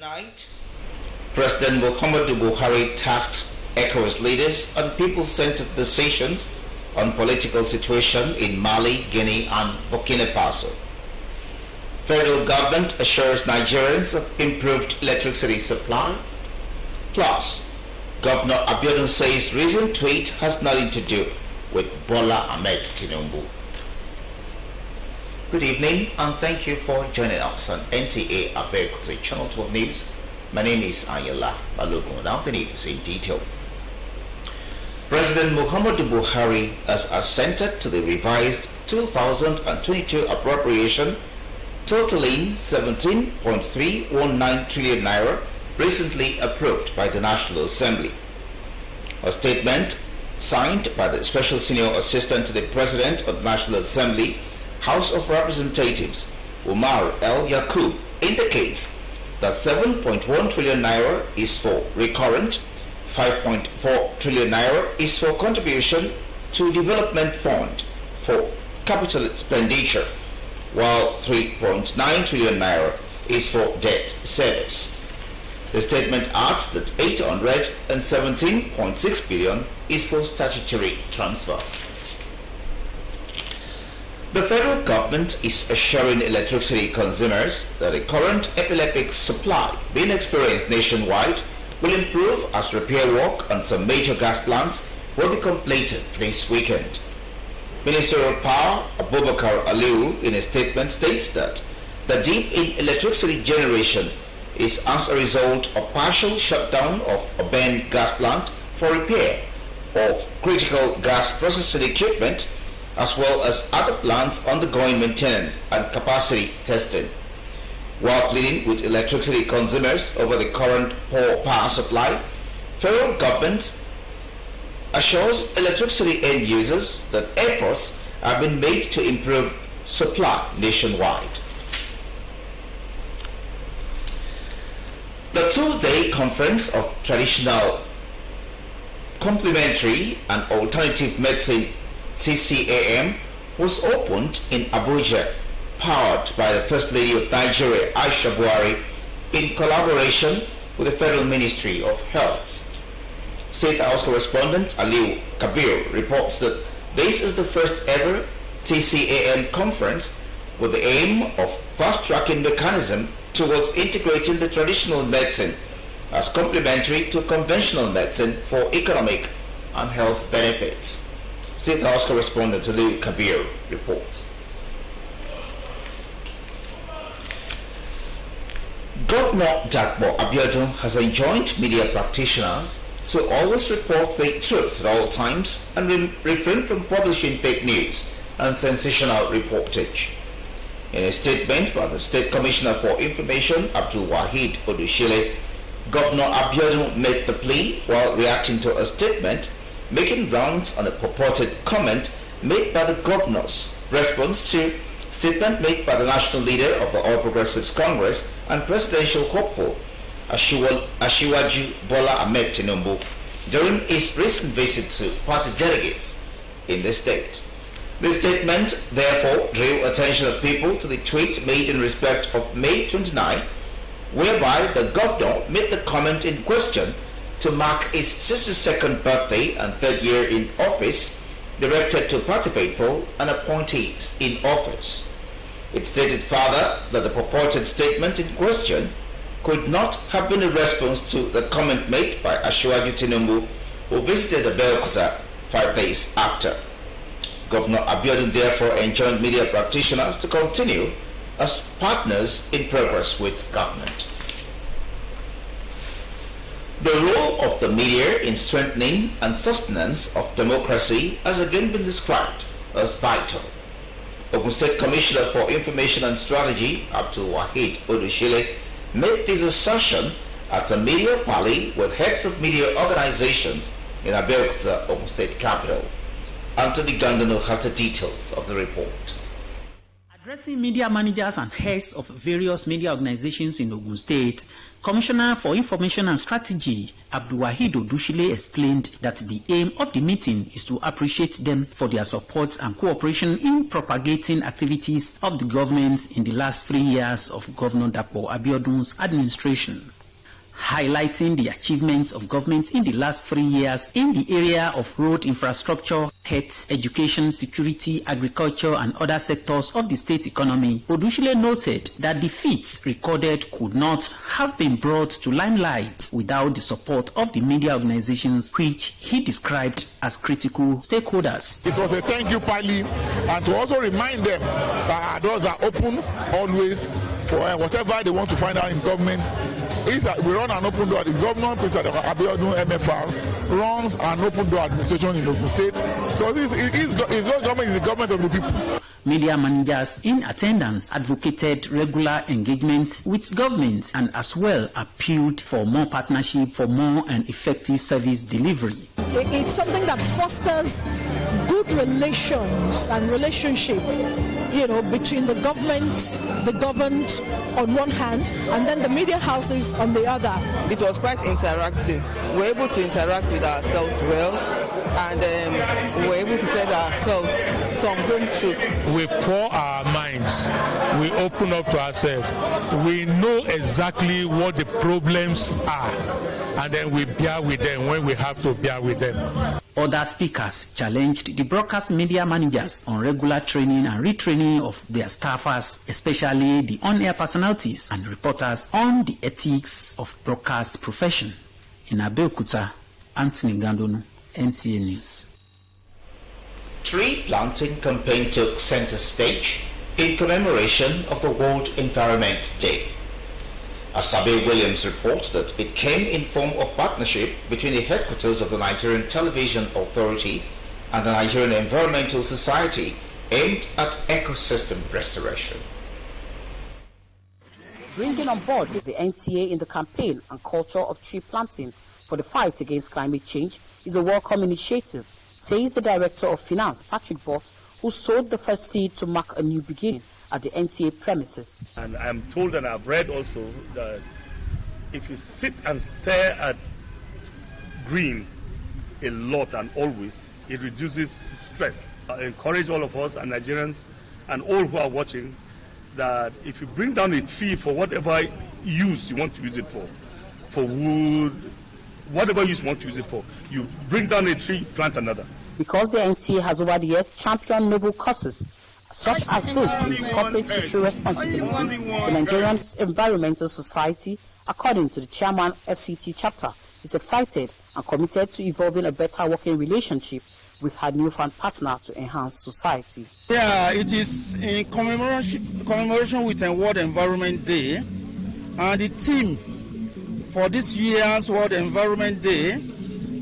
Tonight, President Muhammadu Buhari tasks ECOWAS leaders on people-centered decisions on political situation in Mali, Guinea and Burkina Faso. Federal government assures Nigerians of improved electricity supply. Plus, Governor Abeokuta says recent tweet has nothing to do with Bola Ahmed Tinubu. Good evening and thank you for joining us on NTA Abeokuta Channel 12 News. My name is Ayala Balogun. Now the news in detail. President Muhammadu Buhari has assented to the revised 2022 appropriation totaling 17.319 trillion naira recently approved by the National Assembly. A statement signed by the Special Senior Assistant to the President of the National Assembly, House of Representatives, Umar El Yaqub, indicates that 7.1 trillion naira is for recurrent, 5.4 trillion naira is for contribution to development fund for capital expenditure, while 3.9 trillion naira is for debt service. The statement adds that 817.6 billion is for statutory transfer. The federal government is assuring electricity consumers that the current epileptic supply being experienced nationwide will improve as repair work on some major gas plants will be completed this weekend. Minister of Power Abubakar Aliu in a statement states that the dip in electricity generation is as a result of partial shutdown of a Ben gas plant for repair of critical gas processing equipment, as well as other plants undergoing maintenance and capacity testing. While pleading with electricity consumers over the current poor power supply, federal government assures electricity end users that efforts have been made to improve supply nationwide. The two-day conference of traditional, complementary and alternative medicine TCAM was opened in Abuja, powered by the First Lady of Nigeria, Aisha Buhari, in collaboration with the Federal Ministry of Health. State House correspondent Aliu Kabir reports that this is the first ever TCAM conference with the aim of fast-tracking mechanism towards integrating the traditional medicine as complementary to conventional medicine for economic and health benefits. State House correspondent Aliu Kabir reports. Governor Dakpo Abiodun has enjoined media practitioners to always report the truth at all times and refrain from publishing fake news and sensational reportage. In a statement by the State Commissioner for Information, Abdul Wahid Odushile, Governor Abiodun made the plea while reacting to a statement making rounds on a purported comment made by the governor's response to statement made by the national leader of the All Progressives Congress and presidential hopeful Asiwaju Bola Ahmed Tinubu during his recent visit to party delegates in the state. The statement therefore drew attention of people to the tweet made in respect of May 29, whereby the governor made the comment in question to mark his 62nd birthday and third year in office, directed to party faithful and appointees in office. It stated further that the purported statement in question could not have been a response to the comment made by Asiwaju Tinubu, who visited Abeokuta 5 days after. Governor Abiodun therefore enjoined media practitioners to continue as partners in progress with government. The role of the media in strengthening and sustenance of democracy has again been described as vital. Ogun State Commissioner for Information and Strategy, Abdul Wahid Odushile, made this assertion at a media rally with heads of media organizations in Abeokuta, Ogun State capital. Anthony Gandano has the details of the report. Addressing media managers and heads of various media organizations in Ogun State, Commissioner for Information and Strategy, Abdulwahid Odushile, explained that the aim of the meeting is to appreciate them for their support and cooperation in propagating activities of the government in the last 3 years of Governor Dapo Abiodun's administration. Highlighting the achievements of government in the last 3 years in the area of road infrastructure, health, education, security, agriculture, and other sectors of the state economy, Odushile noted that the feats recorded could not have been brought to limelight without the support of the media organizations, which he described as critical stakeholders. It was a thank you party, and to also remind them that our doors are open always for whatever they want to find out in government. We run an open door. The governor, President Abeokuta MFR, runs an open door administration in Ogun State because his government is the government of the people. Media managers in attendance advocated regular engagement with government and as well appealed for more partnership for more and effective service delivery. It's something that fosters good relations and relationship, between the government, the governed on one hand, and then the media houses on the other. It was quite interactive. We were able to interact with ourselves well, and we were able to tell ourselves some home truths. We pour our minds, we open up to ourselves, we know exactly what the problems are, and then we bear with them when we have to bear with them. Other speakers challenged the broadcast media managers on regular training and retraining of their staffers, especially the on-air personalities and reporters, on the ethics of broadcast profession. In Abeokuta, Anthony Gandonu, NTA News. Tree planting campaign took center stage in commemoration of the World Environment Day. Asabe Williams reports that it came in form of partnership between the headquarters of the Nigerian Television Authority and the Nigerian Environmental Society aimed at ecosystem restoration. Bringing on board the NTA in the campaign and culture of tree planting for the fight against climate change is a welcome initiative, says the Director of Finance, Patrick Bott, who sowed the first seed to mark a new beginning at the NTA premises. And I'm told, and I've read also, that if you sit and stare at green a lot and always, it reduces stress. I encourage all of us and Nigerians and all who are watching that if you bring down a tree for whatever use you want to use it for wood, whatever use you want to use it for, you bring down a tree, plant another. Because the NTA has over the years championed noble causes, such as this in its corporate social responsibility, the Nigerian Environmental Society, according to the chairman FCT chapter, is excited and committed to evolving a better working relationship with her newfound partner to enhance society. Yeah, it is in commemoration with the World Environment Day, and the theme for this year's World Environment Day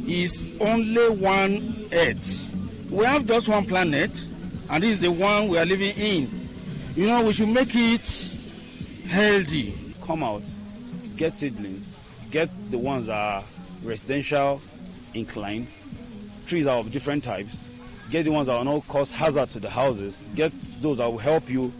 is only one Earth. We have just one planet, and this is the one we are living in. We should make it healthy. Come out, get seedlings, get the ones that are residential inclined, trees are of different types, get the ones that will not cause hazard to the houses, get those that will help you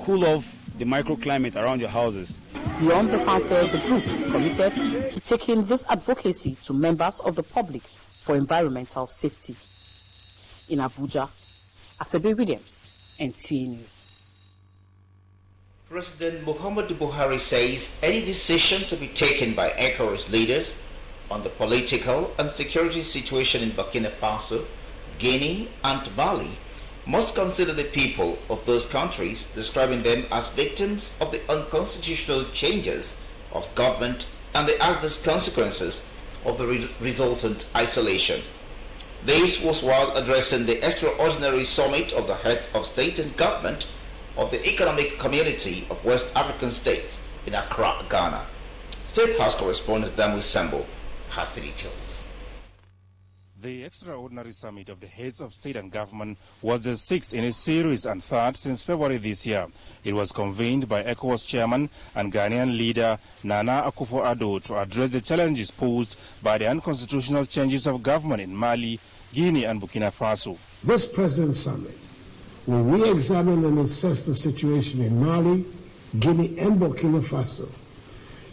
cool off the microclimate around your houses. Beyond the fanfare, the group is committed to taking this advocacy to members of the public for environmental safety. In Abuja, Asabe Williams, NTA News. President Muhammadu Buhari says any decision to be taken by ECOWAS leaders on the political and security situation in Burkina Faso, Guinea and Mali must consider the people of those countries, describing them as victims of the unconstitutional changes of government and the adverse consequences of the resultant isolation. This was while addressing the extraordinary summit of the heads of state and government of the Economic Community of West African States in Accra, Ghana. State House correspondent Damu Sambo has the details. The extraordinary summit of the heads of state and government was the sixth in a series and third since February this year. It was convened by ECOWAS chairman and Ghanaian leader Nana Akufo-Addo to address the challenges posed by the unconstitutional changes of government in Mali, Guinea and Burkina Faso. This President's Summit will re-examine and assess the situation in Mali, Guinea, and Burkina Faso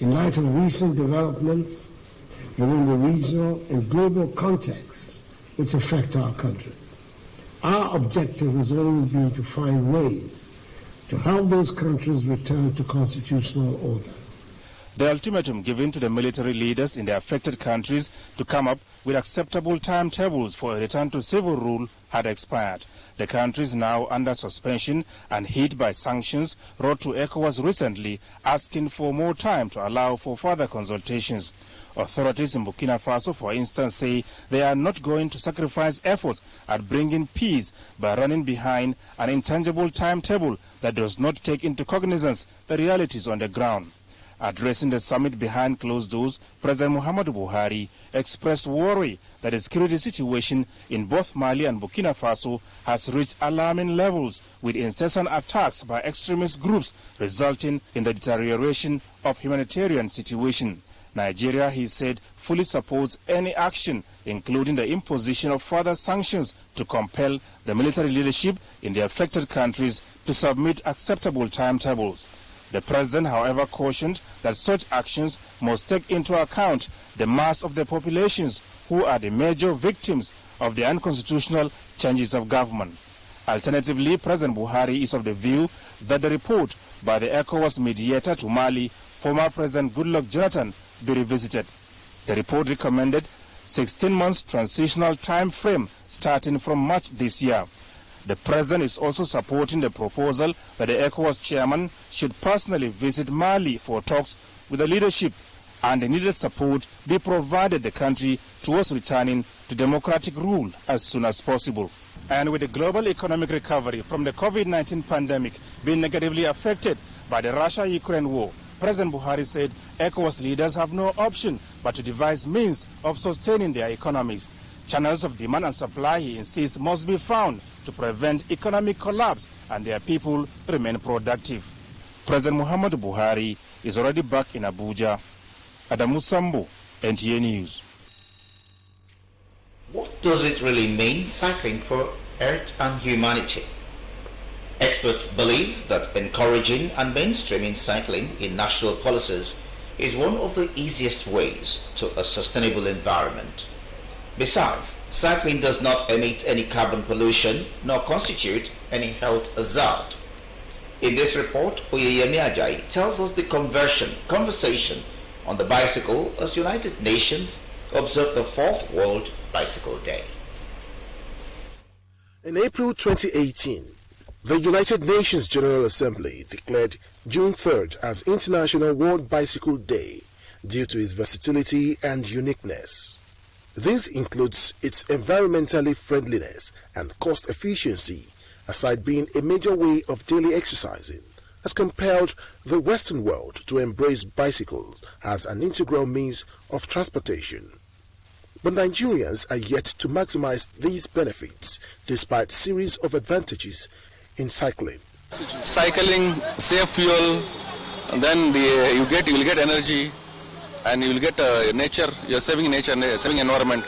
in light of recent developments within the regional and global context which affect our countries. Our objective has always been to find ways to help those countries return to constitutional order. The ultimatum given to the military leaders in the affected countries to come up with acceptable timetables for a return to civil rule had expired. The countries now under suspension and hit by sanctions wrote to ECOWAS recently asking for more time to allow for further consultations. Authorities in Burkina Faso, for instance, say they are not going to sacrifice efforts at bringing peace by running behind an intangible timetable that does not take into cognizance the realities on the ground. Addressing the summit behind closed doors, President Muhammadu Buhari expressed worry that the security situation in both Mali and Burkina Faso has reached alarming levels, with incessant attacks by extremist groups resulting in the deterioration of humanitarian situation. Nigeria, he said, fully supports any action, including the imposition of further sanctions to compel the military leadership in the affected countries to submit acceptable timetables. The president, however, cautioned that such actions must take into account the mass of the populations who are the major victims of the unconstitutional changes of government. Alternatively, President Buhari is of the view that the report by the ECOWAS mediator to Mali, former President Goodluck Jonathan, be revisited. The report recommended 16 months transitional time frame starting from March this year. The president is also supporting the proposal that the ECOWAS chairman should personally visit Mali for talks with the leadership and the needed support be provided the country towards returning to democratic rule as soon as possible. And with the global economic recovery from the COVID-19 pandemic being negatively affected by the Russia-Ukraine war, President Buhari said ECOWAS leaders have no option but to devise means of sustaining their economies. Channels of demand and supply, he insists, must be found to prevent economic collapse and their people remain productive. President Muhammadu Buhari is already back in Abuja. Adamu Sambo, NTA News. What does it really mean, cycling for Earth and humanity? Experts believe that encouraging and mainstreaming cycling in national policies is one of the easiest ways to a sustainable environment. Besides, cycling does not emit any carbon pollution nor constitute any health hazard. In this report, Oyeyemi Ajayi tells us the conversation on the bicycle as United Nations observe the 4th World Bicycle Day. In April 2018, the United Nations General Assembly declared June 3rd as International World Bicycle Day due to its versatility and uniqueness. This includes its environmentally friendliness and cost efficiency, aside being a major way of daily exercising, has compelled the Western world to embrace bicycles as an integral means of transportation. But Nigerians are yet to maximize these benefits despite series of advantages in cycling. Cycling, save fuel, and then you will get energy, and you will get nature. You're saving nature, saving environment.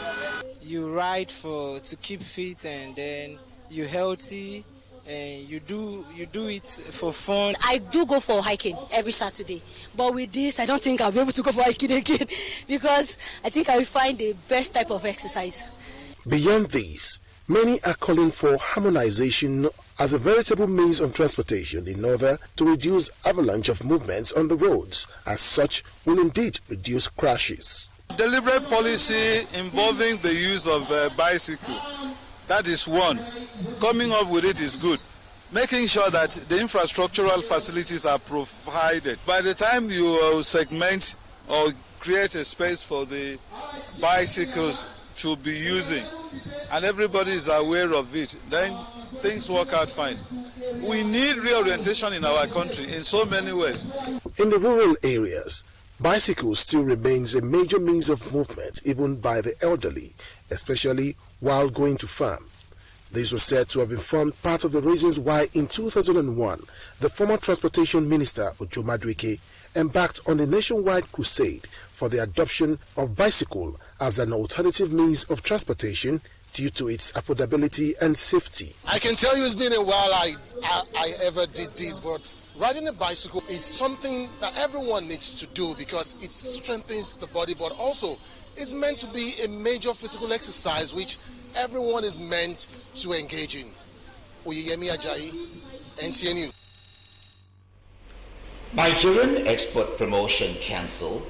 You ride to keep fit, and then you're healthy, and you do it for fun. I do go for hiking every Saturday, but with this, I don't think I'll be able to go for hiking again because I think I will find the best type of exercise. Beyond these, many are calling for harmonization as a veritable means of transportation in order to reduce avalanche of movements on the roads, as such will indeed reduce crashes. Deliberate policy involving the use of bicycle, that is one. Coming up with it is good. Making sure that the infrastructural facilities are provided. By the time you segment or create a space for the bicycles to be using, and everybody is aware of it, then things work out fine. We need reorientation in our country in so many ways. In the rural areas, bicycles still remains a major means of movement even by the elderly, especially while going to farm. This was said to have informed part of the reasons why in 2001, the former Transportation Minister Ojo Madueke embarked on a nationwide crusade for the adoption of bicycle as an alternative means of transportation due to its affordability and safety. I can tell you it's been a while I ever did this, but riding a bicycle is something that everyone needs to do because it strengthens the body, but also it's meant to be a major physical exercise which everyone is meant to engage in. Oyeyemi Ajayi, NTA News. Nigerian Export Promotion Council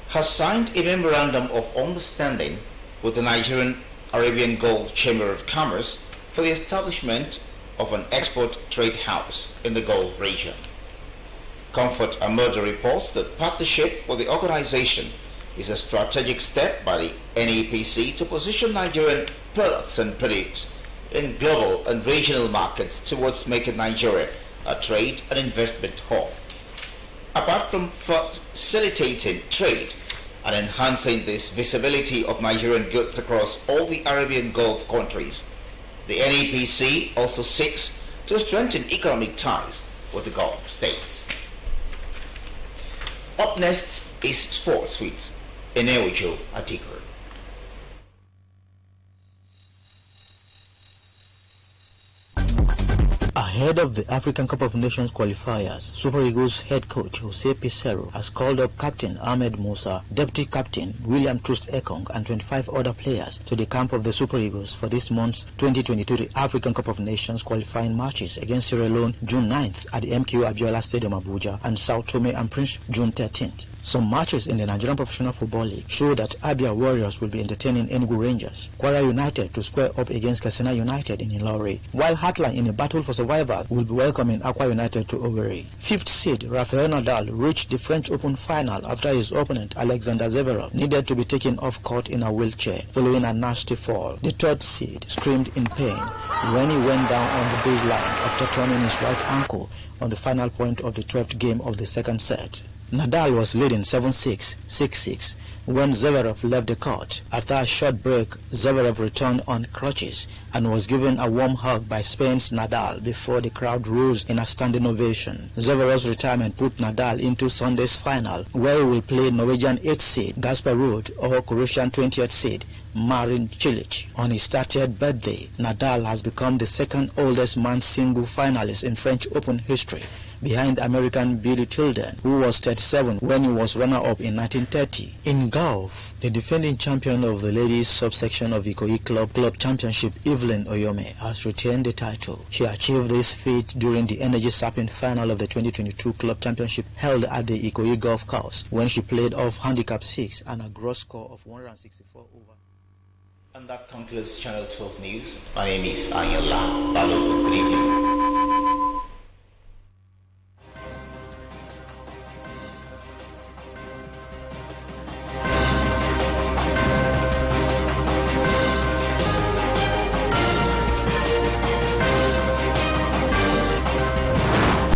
has signed a memorandum of understanding with the Nigerian Arabian Gulf Chamber of Commerce for the establishment of an export trade house in the Gulf region. Comfort Amoda reports that partnership with the organization is a strategic step by the NEPC to position Nigerian products and produce in global and regional markets towards making Nigeria a trade and investment hub. Apart from facilitating trade and enhancing this visibility of Nigerian goods across all the Arabian Gulf countries, the NEPC also seeks to strengthen economic ties with the Gulf states. Up next is Sports with Eneojo Atikur. Ahead of the African Cup of Nations qualifiers, Super Eagles head coach Jose Pizarro has called up Captain Ahmed Musa, Deputy Captain William Troost Ekong and 25 other players to the camp of the Super Eagles for this month's 2023 African Cup of Nations qualifying matches against Sierra Leone June 9th at the MKO Abiola Stadium Abuja and Sao Tome and Prince June 13th. Some matches in the Nigerian Professional Football League show that Abia Warriors will be entertaining Enugu Rangers, Kwara United to square up against Katsina United in Ilori, while Heartland in a battle for survival will be welcoming Akwa United to Owerri. Fifth seed Rafael Nadal reached the French Open final after his opponent Alexander Zverev needed to be taken off court in a wheelchair following a nasty fall. The third seed screamed in pain when he went down on the baseline after turning his right ankle on the final point of the 12th game of the second set. Nadal was leading 7-6, 6-6 when Zverev left the court. After a short break, Zverev returned on crutches and was given a warm hug by Spain's Nadal before the crowd rose in a standing ovation. Zverev's retirement put Nadal into Sunday's final, where he will play Norwegian 8th seed Gasper Ruud or Croatian 20th seed Marin Cilic. On his 30th birthday, Nadal has become the second oldest man single finalist in French Open history, behind American Billy Tilden, who was 37 when he was runner-up in 1930. In golf, the defending champion of the ladies subsection of Ikoyi Club Championship, Evelyn Oyome, has retained the title. She achieved this feat during the energy-sapping final of the 2022 Club Championship held at the Ikoyi Golf Course when she played off handicap 6 and a gross score of 164 over. And that concludes Channel 12 News. My name is Ayala Balogun. Good evening.